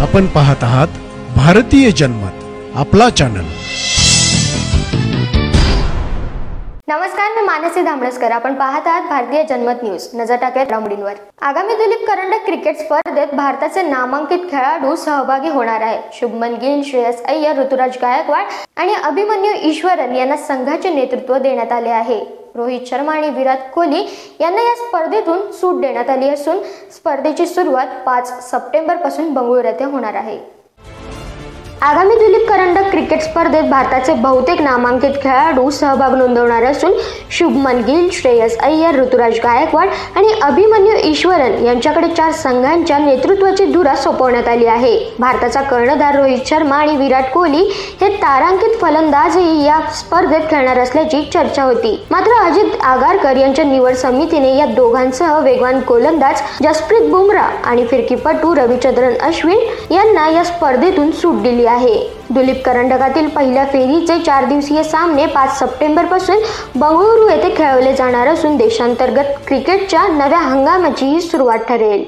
आपण पाहत आहात भारतीय जनमत, आपला चॅनल। नमस्कार, मी मानसी धामणसकर। आपण पाहत आहात भारतीय जनमत न्यूज। नजर टाकूया घडामोडींवर। आगामी दिलीप करंडक क्रिकेट स्पर्धेत भारताचे नामांकित खेळाडू सहभागी होणार आहेत। शुभमन गिल, श्रेयस अय्यर, ऋतुराज गायकवाड आणि अभिमन्यू ईश्वरन यांना संघाचे नेतृत्व देण्यात आले आहे। रोहित शर्मा आणि विराट कोहली यांना या स्पर्धेतून सूट देण्यात आली असून स्पर्धेची सुरुवात 5 सप्टेंबर पासून बंगळुरू येथे होणार आहे। आगामी दिलीप करंडक क्रिकेट स्पर्धेत भारताचे बहुतेक नामांकित खेळाडू सहभाग नोंदवणार असून शुभमन गिल, श्रेयस अय्यर, ऋतुराज गायकवाड आणि अभिमन्यू ईश्वरन यांच्याकडे 4 संघांच्या नेतृत्वाची धुरा सोपवण्यात आली आहे। भारताचा कर्णधार रोहित शर्मा आणि विराट कोहली हे तारांकित फलंदाजही या स्पर्धेत खेळणार असल्याची चर्चा होती। मात्र अजित आगरकर यांच्या निवड समितीने या दोघांसह वेगवान गोलंदाज जसप्रीत बुमराह आणि फिरकीपटू रविचंद्रन अश्विन यांना या स्पर्धेतून सूट दिली आहे। दिलीप करंडकातील पहिल्या फेरीचे 4 दिवसीय सामने 5 सप्टेंबर पासून बंगळुरू येथे खेळवले जाणार असून देशांतर्गत क्रिकेटच्या नव्या हंगामाची सुरुवात ठरेल।